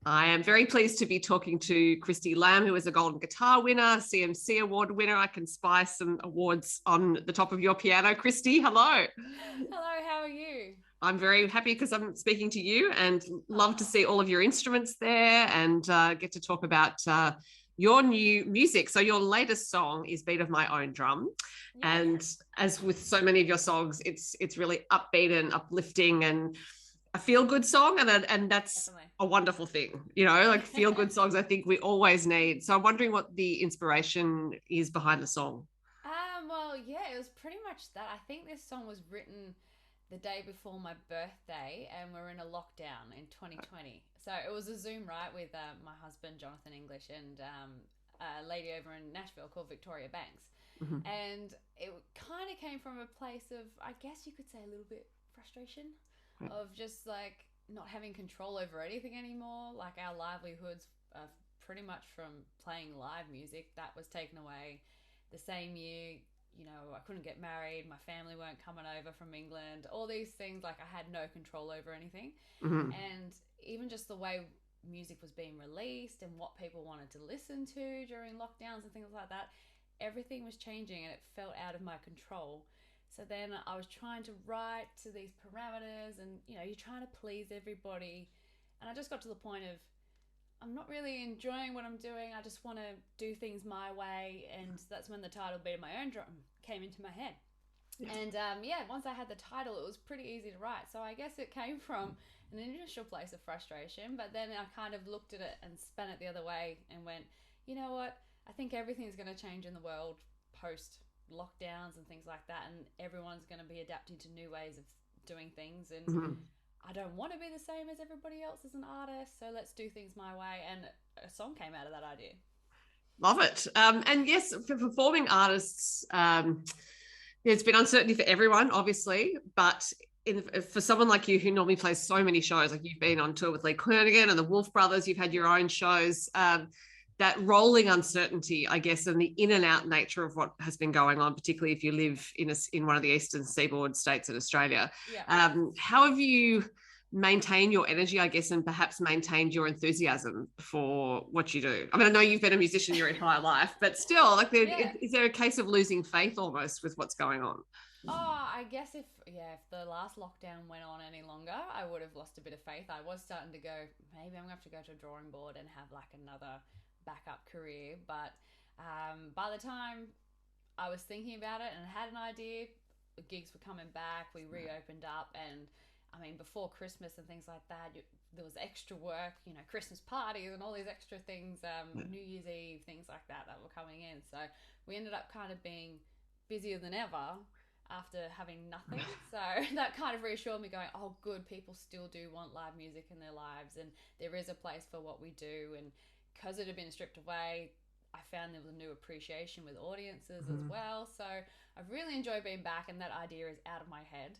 I am very pleased to be talking to Christie Lamb, who is a Golden Guitar winner, CMC Award winner. I can spy some awards on the top of your piano. Christie, hello. Hello, how are you? I'm very happy because I'm speaking to you and love to Oh, see all of your instruments there and get to talk about your new music. So your latest song is Beat of My Own Drum. yes, And as with so many of your songs, it's really upbeat and uplifting and a feel good song, and that's definitely. a wonderful thing, like feel good songs. I think we always need. So I'm wondering what the inspiration is behind the song. Well, yeah, it was pretty much that. I think this song was written the day before my birthday, and we're in a lockdown in 2020. So it was a Zoom, right, with my husband, Jonathan English, and a lady over in Nashville called Victoria Banks. Mm-hmm. And it kind of came from a place of, I guess you could say, a little bit frustration Right. of just like not having control over anything anymore. Like our livelihoods are pretty much from playing live music. That was taken away the same year. I couldn't get married. My family weren't coming over from England. All these things, like I had no control over anything. Mm-hmm. And even just the way music was being released and what people wanted to listen to during lockdowns and things like that, everything was changing and it felt out of my control. So then I was trying to write to these parameters, and you're trying to please everybody. And I just got to the point of I'm not really enjoying what I'm doing. I just want to do things my way. And that's when the title Beat of My Own Drum came into my head. Yeah. And yeah, once I had the title, it was pretty easy to write. So I guess it came from an initial place of frustration, but then I kind of looked at it and spun it the other way and went, you know what? I think everything's going to change in the world post lockdowns and things like that, and everyone's going to be adapting to new ways of doing things. And Mm-hmm. I don't want to be the same as everybody else as an artist, so let's do things my way. And a song came out of that idea. Love it. And yes, for performing artists, there's been uncertainty for everyone, obviously, but for someone like you who normally plays so many shows, like you've been on tour with Lee Kernaghan and the Wolf Brothers, you've had your own shows. That rolling uncertainty, I guess, and the in and out nature of what has been going on, particularly if you live in one of the eastern seaboard states in Australia. Yeah. How have you maintained your energy, I guess, and perhaps maintained your enthusiasm for what you do? I mean, I know you've been a musician your entire life, but still, like, Yeah. is there a case of losing faith almost with what's going on? Oh, I guess if the last lockdown went on any longer, I would have lost a bit of faith. I was starting to go, maybe I'm gonna have to go to a drawing board and have like another backup career. But by the time I was thinking about it and had an idea, the gigs were coming back. We reopened up, and I mean, before Christmas and things like that, there was extra work, Christmas parties and all these extra things, New Year's Eve, things like that were coming in. So we ended up kind of being busier than ever after having nothing. So that kind of reassured me, going, oh, good, people still do want live music in their lives, and there is a place for what we do. And because it had been stripped away, I found there was a new appreciation with audiences as Mm-hmm. well. So I've really enjoyed being back, and that idea is out of my head.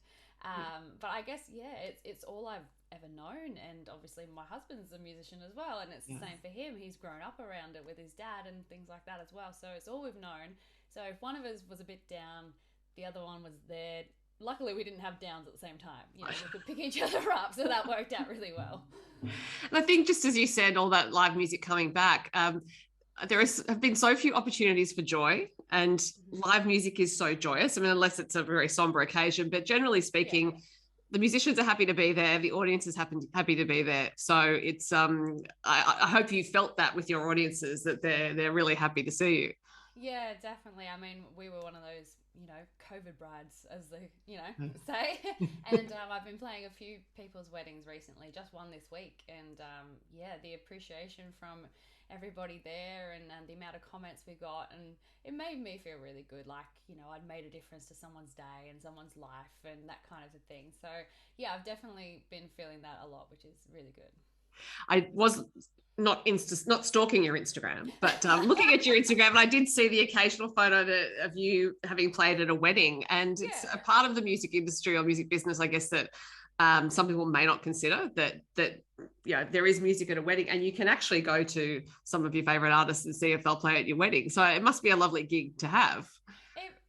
But I guess, yeah, it's all I've ever known. And obviously, my husband's a musician as well, and it's the Yeah. same for him. He's grown up around it with his dad and things like that as well. So it's all we've known. So if one of us was a bit down, the other one was there. Luckily, we didn't have downs at the same time. We could pick each other up, so that worked out really well. And I think, just as you said, all that live music coming back, have been so few opportunities for joy, and Mm-hmm. live music is so joyous. I mean, unless it's a very somber occasion, but generally Yeah. speaking, the musicians are happy to be there, the audience is happy to be there. So it's I hope you felt that with your audiences, that they're really happy to see you. Yeah, definitely. I mean, we were one of those, COVID brides, as they, say. And I've been playing a few people's weddings recently, just one this week. And yeah, the appreciation from everybody there, and the amount of comments we got. And it made me feel really good. Like, I'd made a difference to someone's day and someone's life and that kind of a thing. So yeah, I've definitely been feeling that a lot, which is really good. I was not stalking your Instagram, but looking at your Instagram, and I did see the occasional photo of you having played at a wedding, and it's a Yeah. part of the music industry or music business, I guess, that some people may not consider, that there is music at a wedding, and you can actually go to some of your favorite artists and see if they'll play at your wedding. So it must be a lovely gig to have.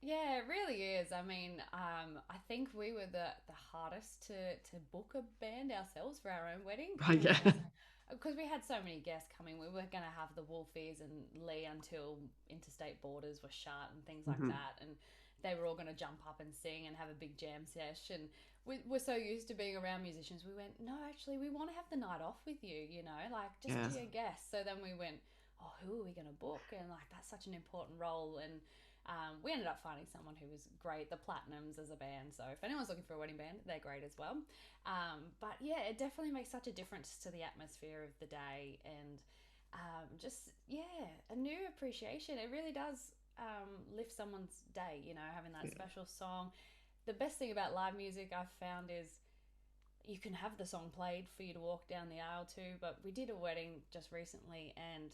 Yeah, it really is. I mean, I think we were the hardest to book a band ourselves for our own wedding Right, yeah. because because we had so many guests coming, we were going to have the Wolfies and Lee until interstate borders were shut and things like that. And they were all going to jump up and sing and have a big jam sesh. And we're so used to being around musicians. We went, no, actually, we want to have the night off with you, you know, like just be a guest. So then we went, oh, who are we going to book? And like, that's such an important role. And we ended up finding someone who was great, the Platinums as a band. So if anyone's looking for a wedding band, they're great as well. But yeah, it definitely makes such a difference to the atmosphere of the day, and a new appreciation. It really does lift someone's day, you know, having that special song. The best thing about live music I've found is you can have the song played for you to walk down the aisle to, but we did a wedding just recently, and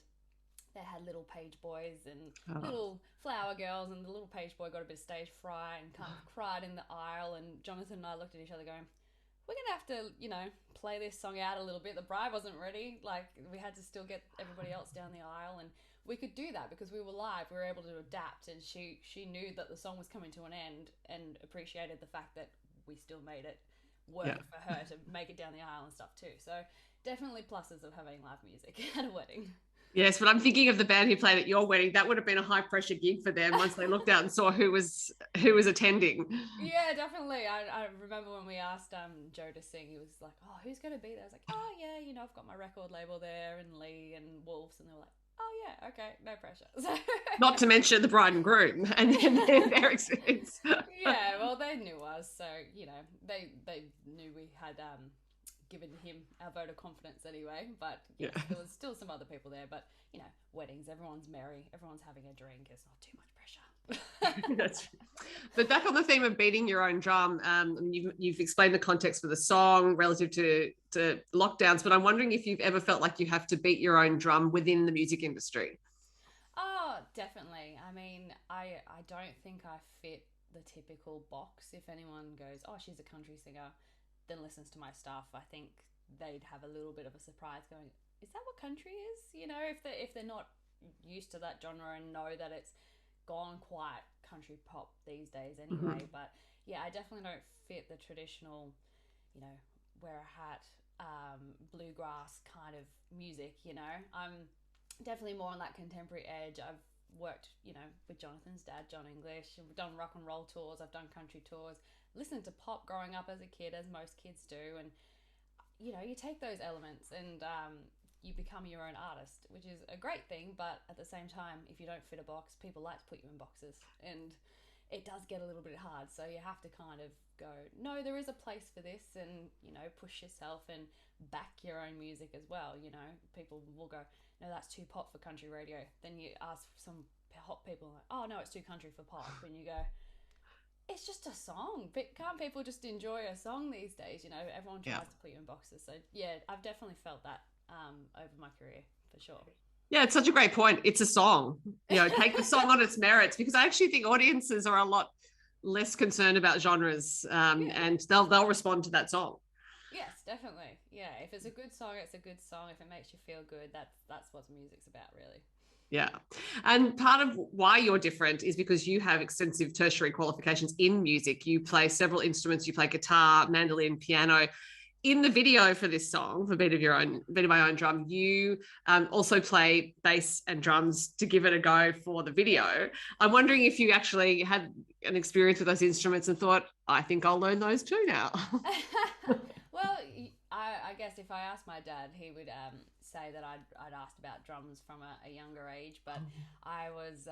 they had little page boys and little flower girls, and the little page boy got a bit of stage fright and kind of cried in the aisle, and Jonathan and I looked at each other going, we're going to have to, you know, play this song out a little bit. The bride wasn't ready. Like, we had to still get everybody else down the aisle, and we could do that because we were live. We were able to adapt, and she knew that the song was coming to an end and appreciated the fact that we still made it work for her to make it down the aisle and stuff too. So definitely pluses of having live music at a wedding. Yes, but I'm thinking of the band who played at your wedding. That would have been a high pressure gig for them once they looked out and saw who was attending. Yeah, definitely. I remember when we asked Joe to sing, he was like, "Oh, who's going to be there?" I was like, "Oh yeah, you know, I've got my record label there, and Lee and Wolves," and they were like, "Oh yeah, okay, no pressure." So... Not to mention the bride and groom and their experience. Yeah, well, they knew us, so you know, they knew we had given him our vote of confidence anyway. But yes, there was still some other people there. But you know, weddings, everyone's merry, everyone's having a drink. It's not too much pressure. That's true. But back on the theme of beating your own drum, you've explained the context for the song relative to lockdowns. But I'm wondering if you've ever felt like you have to beat your own drum within the music industry. Oh, definitely. I mean, I don't think I fit the typical box. If anyone goes, oh, she's a country singer, then listens to my stuff, I think they'd have a little bit of a surprise going, is that what country is? You know, if they're not used to that genre and know that it's gone quite country pop these days anyway. But yeah, I definitely don't fit the traditional, you know, wear a hat, bluegrass kind of music, you know. I'm definitely more on that contemporary edge. I've worked, you know, with Jonathan's dad, John English, and we've done rock and roll tours, I've done country tours, listened to pop growing up as a kid, as most kids do. And you know, you take those elements and you become your own artist, which is a great thing. But at the same time, if you don't fit a box, people like to put you in boxes, and it does get a little bit hard. So you have to kind of go, no, there is a place for this, and you know, push yourself and back your own music as well. You know, people will go, no, that's too pop for country radio. Then you ask some hot people, like, oh no, it's too country for pop, and you go, it's just a song. But can't people just enjoy a song these days? You know, everyone tries to put you in boxes. So yeah, I've definitely felt that over my career for sure. Yeah, it's such a great point. It's a song. You know, take the song on its merits, because I actually think audiences are a lot less concerned about genres, and they'll respond to that song. Yes, definitely. Yeah, if it's a good song, it's a good song. If it makes you feel good, that's what music's about, really. Yeah. And part of why you're different is because you have extensive tertiary qualifications in music. You play several instruments. You play guitar, mandolin, piano. In the video for this song, for Beat of My Own Drum, you also play bass and drums to give it a go for the video. I'm wondering if you actually had an experience with those instruments and thought, I think I'll learn those too now. Well, I guess if I asked my dad, he would say that I'd asked about drums from a younger age, but I was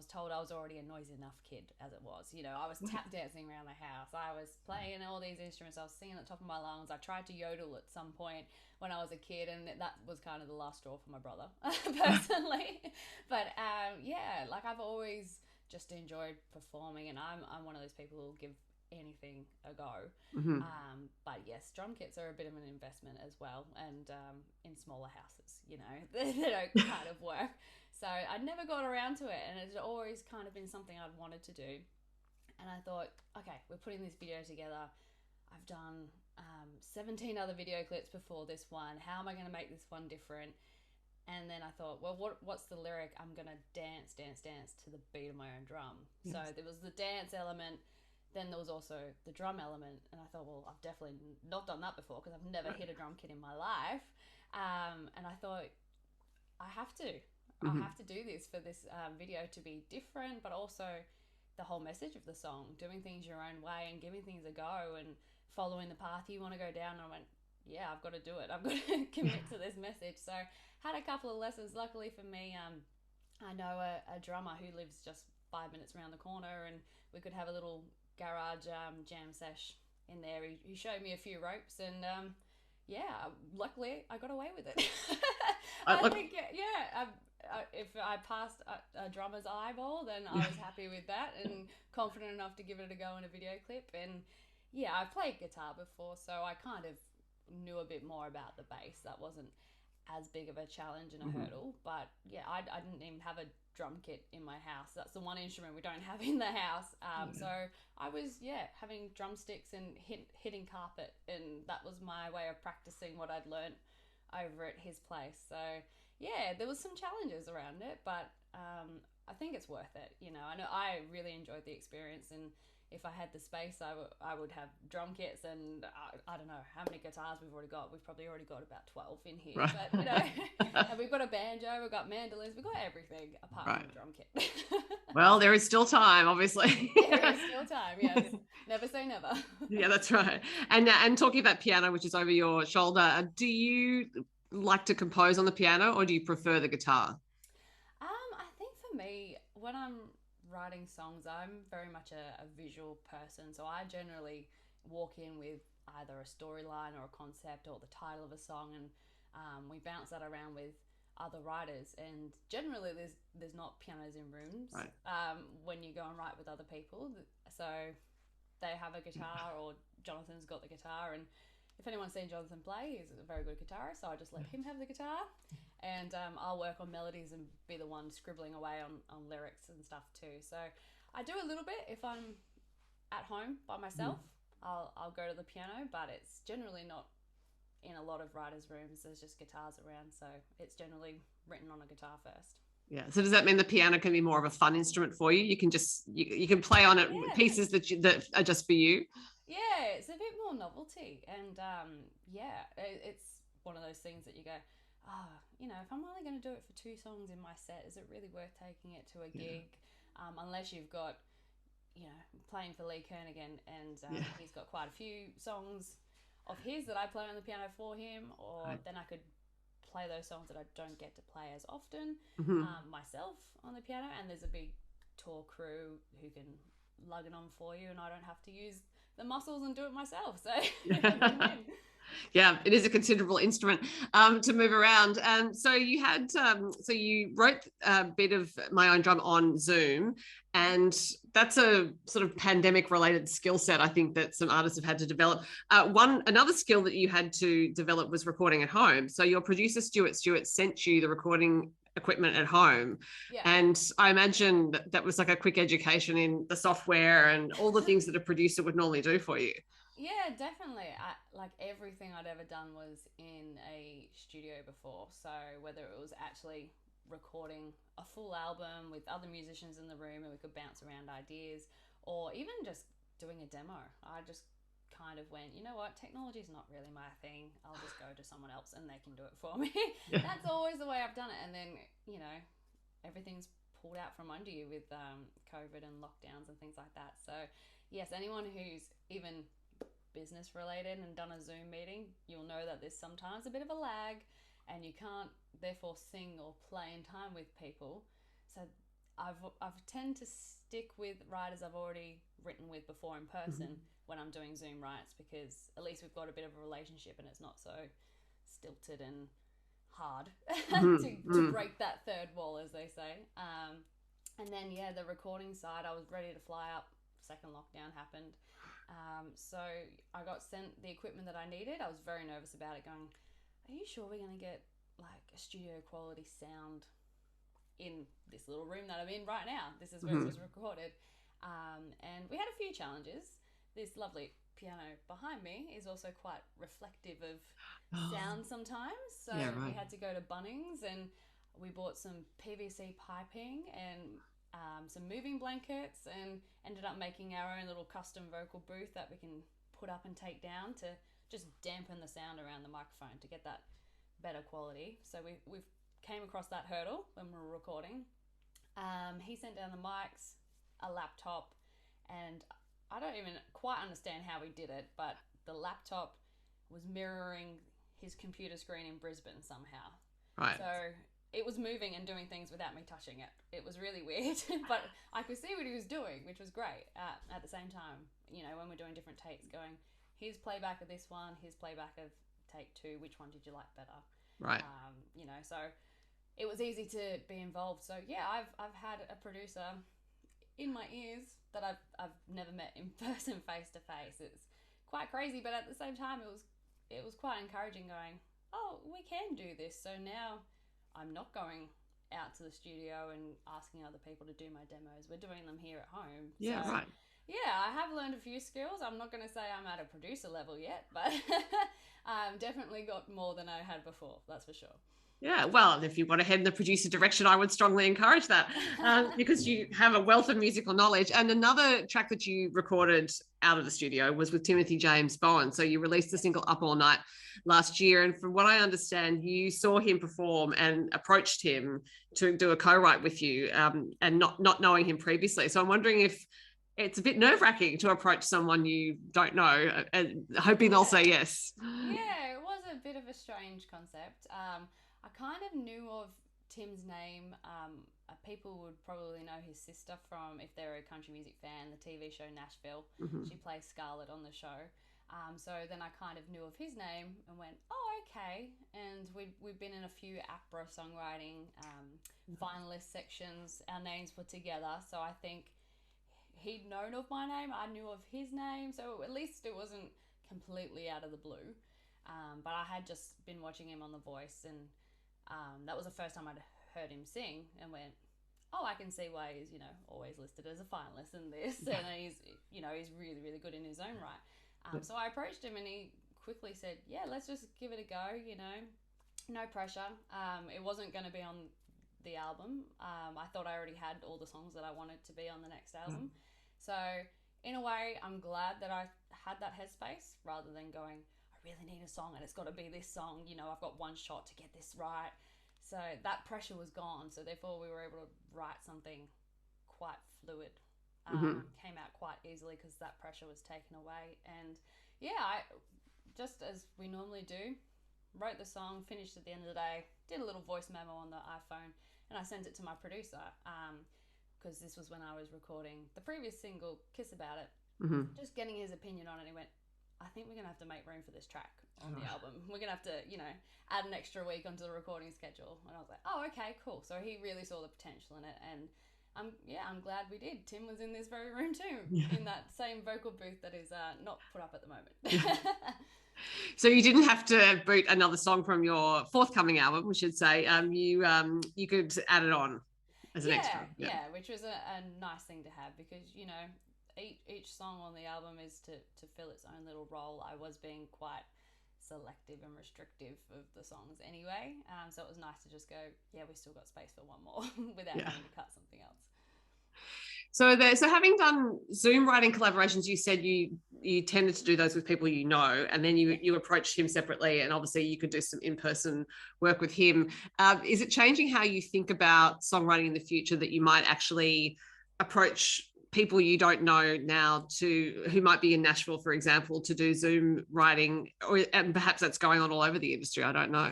told I was already a noisy enough kid as it was. You know, I was tap dancing around the house. I was playing all these instruments. I was singing at the top of my lungs. I tried to yodel at some point when I was a kid, and that was kind of the last straw for my brother, personally. But yeah, like I've always just enjoyed performing, and I'm one of those people who will give anything a go. But yes, drum kits are a bit of an investment as well, and in smaller houses, you know, they don't kind of work. So I never got around to it, and it's always kind of been something I'd wanted to do. And I thought, okay, we're putting this video together. I've done 17 other video clips before this one. How am I going to make this one different? And then I thought, well, what's the lyric? I'm going to dance to the beat of my own drum. Yes. So there was the dance element. then there was also the drum element, and I thought, well, I've definitely not done that before because I've never hit a drum kit in my life. And I thought, I have to. I have to do this for this video to be different, but also the whole message of the song, doing things your own way and giving things a go and following the path you want to go down. And I went, yeah, I've got to do it. I've got to commit to this message. So had a couple of lessons. Luckily for me, I know a drummer who lives just 5 minutes around the corner, and we could have a little garage jam sesh in there. He showed me a few ropes, and yeah, luckily I got away with it. I think, yeah, if I passed a drummer's eyeball, then I was happy with that and confident enough to give it a go in a video clip. And yeah, I've played guitar before, so I kind of knew a bit more about the bass. That wasn't as big of a challenge and a hurdle, but yeah, I didn't even have a drum kit in my house. That's the one instrument we don't have in the house. So I was having drumsticks and hitting carpet, and that was my way of practicing what I'd learnt over at his place. So yeah, there was some challenges around it, but I think it's worth it. You know, I know I really enjoyed the experience, and if I had the space, I would have drum kits, and I don't know how many guitars we've already got. We've probably already got about 12 in here, right. But you know, and we've got a banjo, we've got mandolins, we've got everything apart from the drum kit. Well, there is still time, obviously. There is still time, yes. Never say never. Yeah, that's right. And talking about piano, which is over your shoulder, do you like to compose on the piano, or do you prefer the guitar? I think for me, when I'm writing songs, I'm very much a visual person, so I generally walk in with either a storyline or a concept or the title of a song, and we bounce that around with other writers. And generally there's not pianos in rooms, right. When you go and write with other people, so they have a guitar, or Jonathan's got the guitar, and if anyone's seen Jonathan play, he's a very good guitarist, so I just let him have the guitar, and I'll work on melodies and be the one scribbling away on lyrics and stuff too. So I do a little bit if I'm at home by myself. I'll go to the piano, but it's generally not in a lot of writers' rooms. There's just guitars around, so it's generally written on a guitar first. Yeah. So does that mean the piano can be more of a fun instrument for you? You can just you can play on it pieces that are just for you. Yeah, it's a bit more novelty, and it's one of those things that you go, you know, if I'm only going to do it for 2 songs in my set, is it really worth taking it to a gig? Unless you've got, you know, playing for Lee Kernaghan, and he's got quite a few songs of his that I play on the piano for him, or then I could play those songs that I don't get to play as often myself on the piano, and there's a big tour crew who can lug it on for you, and I don't have to use the muscles and do it myself. So yeah, it is a considerable instrument to move around. And so you had so you wrote a bit of My Own Drum on Zoom, and that's a sort of pandemic related skill set, I think, that some artists have had to develop. Another skill that you had to develop was recording at home. So your producer Stuart sent you the recording equipment at home, and I imagine that was like a quick education in the software and all the things that a producer would normally do for you. Yeah, definitely. Like everything I'd ever done was in a studio before, so whether it was actually recording a full album with other musicians in the room and we could bounce around ideas, or even just doing a demo, I just kind of went, you know what, technology's not really my thing, I'll just go to someone else and they can do it for me. That's always the way I've done it. And then, you know, everything's pulled out from under you with COVID and lockdowns and things like that. So yes, anyone who's even business related and done a Zoom meeting, you'll know that there's sometimes a bit of a lag, and you can't therefore sing or play in time with people. So I've tend to stick with writers I've already written with before in person when I'm doing Zoom writes, because at least we've got a bit of a relationship and it's not so stilted and hard to break that third wall, as they say. And then the recording side, I was ready to fly up. Second lockdown happened. So I got sent the equipment that I needed. I was very nervous about it, going, are you sure we're going to get like a studio quality sound in this little room that I'm in right now? This is where it was recorded. And we had a few challenges. This lovely piano behind me is also quite reflective of sound sometimes. So we had to go to Bunnings and we bought some PVC piping, and some moving blankets, and ended up making our own little custom vocal booth that we can put up and take down to just dampen the sound around the microphone to get that better quality. So we've came across that hurdle when we were recording. He sent down the mics, a laptop, and I don't even quite understand how he did it, but the laptop was mirroring his computer screen in Brisbane somehow. Right. So it was moving and doing things without me touching it. It was really weird, but I could see what he was doing, which was great. At the same time, when we're doing different takes, going, here's playback of this one, here's playback of take 2, which one did you like better? Right. So it was easy to be involved. So yeah, I've had a producer in my ears that I've never met in person, face to face. It's quite crazy, but at the same time, it was quite encouraging. Going, oh, we can do this. So now I'm not going out to the studio and asking other people to do my demos. We're doing them here at home. Yeah, so, right. Yeah, I have learned a few skills. I'm not going to say I'm at a producer level yet, but definitely got more than I had before. That's for sure. Yeah, well, if you want to head in the producer direction, I would strongly encourage that because you have a wealth of musical knowledge. And another track that you recorded out of the studio was with Timothy James Bowen. So you released the single Up All Night last year. And from what I understand, you saw him perform and approached him to do a co-write with you and not knowing him previously. So I'm wondering if it's a bit nerve-wracking to approach someone you don't know and hoping they'll say yes. Yeah, it was a bit of a strange concept. I kind of knew of Tim's name. People would probably know his sister from, if they're a country music fan, the TV show Nashville. Mm-hmm. She plays Scarlett on the show. So then I kind of knew of his name and went, oh, okay. And we've been in a few APRA songwriting finalist sections. Our names were together. So I think he'd known of my name. I knew of his name. So at least it wasn't completely out of the blue. But I had just been watching him on The Voice, and that was the first time I'd heard him sing, and went, oh, I can see why he's, always listed as a finalist in this, and he's really, really good in his own right. So I approached him, and he quickly said, yeah, let's just give it a go, no pressure. It wasn't going to be on the album. I thought I already had all the songs that I wanted to be on the next album. So in a way, I'm glad that I had that headspace rather than going, really need a song and it's got to be this song, I've got one shot to get this right. So that pressure was gone, so therefore we were able to write something quite fluid. Came out quite easily because that pressure was taken away. And yeah, I, just as we normally do, wrote the song, finished at the end of the day, did a little voice memo on the iPhone, and I sent it to my producer because this was when I was recording the previous single, Kiss About It, just getting his opinion on it. And he went, I think we're going to have to make room for this track on the album. We're going to have to, add an extra week onto the recording schedule. And I was like, oh, okay, cool. So he really saw the potential in it. And I'm glad we did. Tim was in this very room too, in that same vocal booth that is not put up at the moment. So you didn't have to boot another song from your forthcoming album, we should say. You could add it on as an extra. Yeah, which was a nice thing to have because, each song on the album is to fill its own little role. I was being quite selective and restrictive of the songs anyway. So it was nice to just go, yeah, we still got space for one more without having to cut something else. So having done Zoom writing collaborations, you said you tended to do those with people and then you approached him separately, and obviously you could do some in-person work with him. Is it changing how you think about songwriting in the future, that you might actually approach people you don't know now who might be in Nashville, for example, to do Zoom writing, and perhaps that's going on all over the industry? I don't know.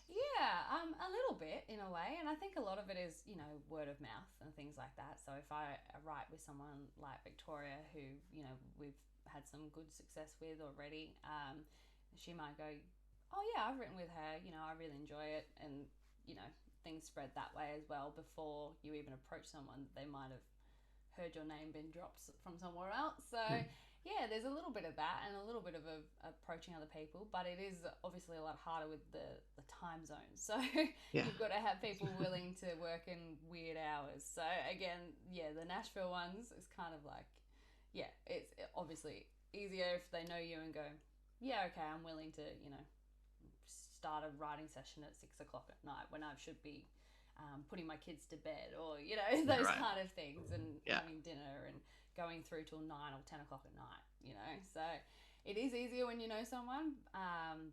Yeah, a little bit in a way, and I think a lot of it is, word of mouth and things like that. So if I write with someone like Victoria, who, we've had some good success with already, she might go, oh yeah, I've written with her, I really enjoy it, and, things spread that way as well. Before you even approach someone, they might have heard your name been dropped from somewhere else. So yeah, there's a little bit of that and a little bit of approaching other people, but it is obviously a lot harder with the time zones. So you've got to have people willing to work in weird hours. So again, the Nashville ones is kind of like, it's obviously easier if they know you and go, yeah, okay, I'm willing to, start a writing session at 6 o'clock at night when I should be putting my kids to bed, or those Right. kind of things, and Yeah. having dinner and going through till 9 or 10 o'clock at night. So it is easier when you know someone,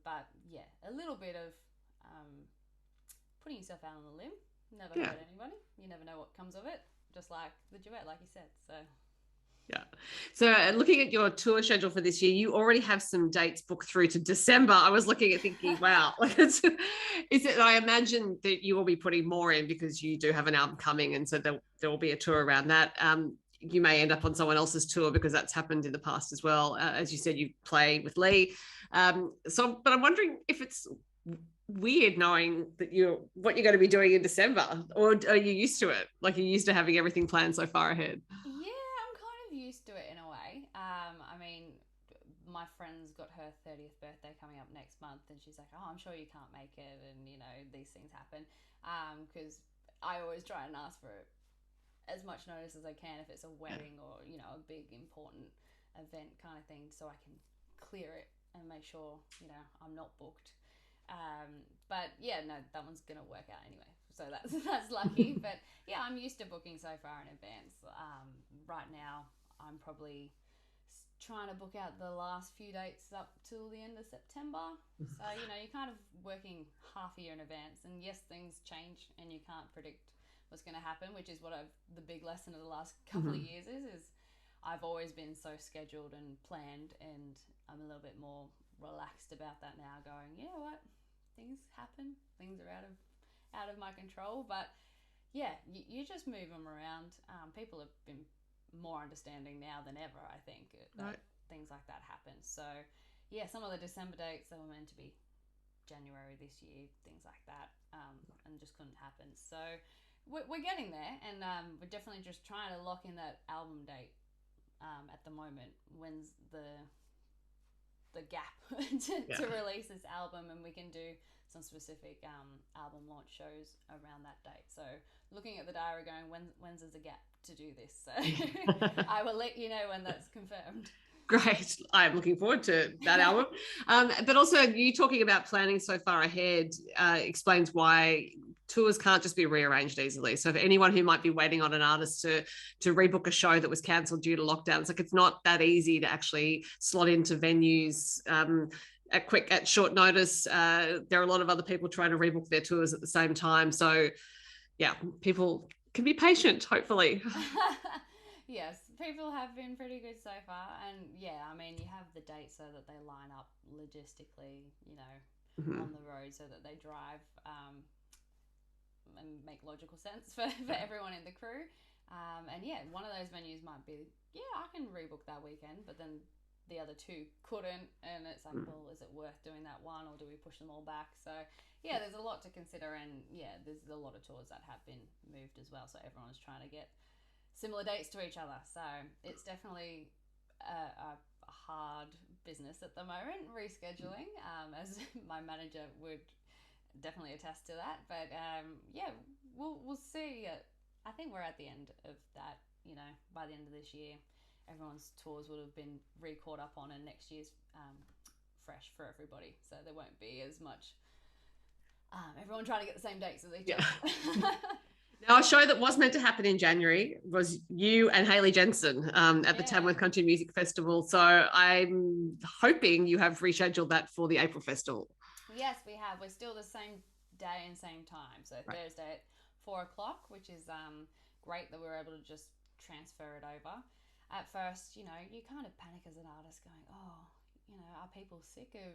but yeah, a little bit of putting yourself out on a limb never Yeah. hurt anybody. You never know what comes of it, just like the duet, like you said. So Yeah. So looking at your tour schedule for this year, you already have some dates booked through to December. I was looking at thinking, wow, is it, I imagine that you will be putting more in because you do have an album coming. And so there will be a tour around that. You may end up on someone else's tour because that's happened in the past as well. As you said, you play with Lee. But I'm wondering if it's weird knowing that what you're going to be doing in December, or are you used to it? Like you're used to having everything planned so far ahead? yeah, I'm kind of used to it in a way. I mean, my friend's got her 30th birthday coming up next month, and she's like, "Oh, I'm sure you can't make it," and these things happen. Because I always try and ask for as much notice as I can if it's a wedding or a big important event kind of thing, so I can clear it and make sure I'm not booked. But yeah, no, that one's gonna work out anyway, so that's lucky. But yeah, I'm used to booking so far in advance. Right now, I'm probably trying to book out the last few dates up till the end of September. So you're kind of working half a year in advance, and yes, things change, and you can't predict what's going to happen, which is the big lesson of the last couple of years is I've always been so scheduled and planned, and I'm a little bit more relaxed about that now, going, you know what, things happen, things are out of my control, but yeah, you just move them around. People have been more understanding now than ever, I think, that things like that happen. So yeah, some of the December dates that were meant to be January this year, things like that, and just couldn't happen. So we're getting there, and we're definitely just trying to lock in that album date at the moment. When's the gap to release this album, and we can do some specific album launch shows around that date. So looking at the diary, going, when's there's a gap to do this? So I will let you know when that's confirmed. Great. I'm looking forward to that album. But also, you talking about planning so far ahead explains why tours can't just be rearranged easily. So, for anyone who might be waiting on an artist to rebook a show that was cancelled due to lockdown, it's not that easy to actually slot into venues at short notice. There are a lot of other people trying to rebook their tours at the same time. So, yeah, people can be patient, hopefully. Yes, people have been pretty good so far, and yeah, I mean, you have the dates so that they line up logistically, on the road, so that they drive and make logical sense for everyone in the crew. And yeah, one of those venues might be, yeah, I can rebook that weekend, but then the other two couldn't, and it's like, well, is it worth doing that one, or do we push them all back? So yeah, there's a lot to consider, and yeah, there's a lot of tours that have been moved as well, so everyone's trying to get similar dates to each other. So it's definitely a hard business at the moment, rescheduling, as my manager would definitely attest to that. But yeah, we'll see. I think we're at the end of that. By the end of this year, everyone's tours would have been re-caught up on, and next year's fresh for everybody. So there won't be as much everyone trying to get the same dates as each other. Now, a show that was meant to happen in January was you and Hayley Jensen at the Tamworth Country Music Festival. So I'm hoping you have rescheduled that for the April Festival. Yes, we have. We're still the same day and same time. So Thursday at 4 o'clock, which is great that we were able to just transfer it over. At first, you kind of panic as an artist going, oh, are people sick of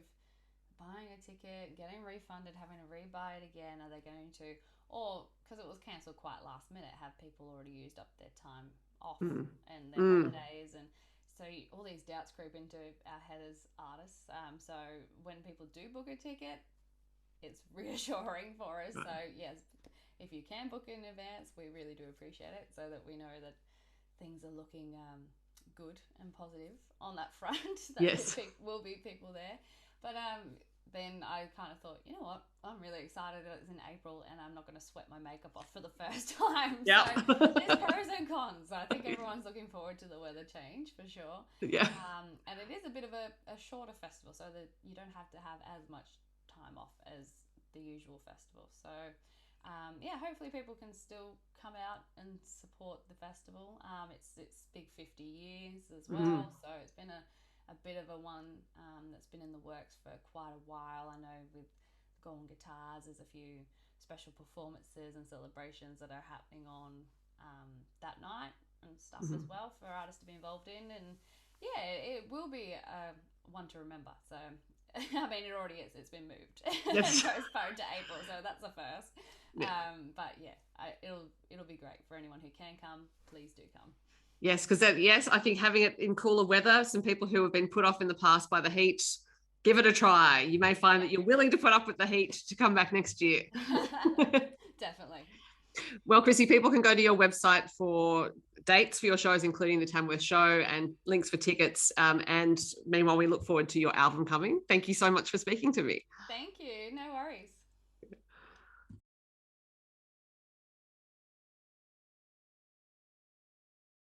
buying a ticket, getting refunded, having to rebuy it again? Are they going to, or because it was cancelled quite last minute, have people already used up their time off and their holidays? And so all these doubts creep into our head as artists. So when people do book a ticket, it's reassuring for us. So yes, if you can book in advance, we really do appreciate it, so that we know that things are looking good and positive on that front. That there will be people there. But then I kind of thought, you know what, I'm really excited that it's in April, and I'm not going to sweat my makeup off for the first time. So there's pros and cons. I think everyone's looking forward to the weather change for sure. Yeah. And it is a bit of a shorter festival, so that you don't have to have as much time off as the usual festival. So hopefully people can still come out and support the festival. It's big 50 years as well, so it's been a bit of a one that's been in the works for quite a while. I know with Golden Guitars, there's a few special performances and celebrations that are happening on that night and stuff as well for artists to be involved in. And yeah, it will be one to remember. So I mean, it already is. It's been moved. Yes. Postponed to April, so that's a first. Yeah. But yeah, it'll be great for anyone who can come. Please do come. Yes, because yes, I think having it in cooler weather, some people who have been put off in the past by the heat, give it a try. You may find that you're willing to put up with the heat to come back next year. Definitely. Well, Chrissy, people can go to your website for dates for your shows, including the Tamworth show, and links for tickets. And meanwhile, we look forward to your album coming. Thank you so much for speaking to me. Thank you. No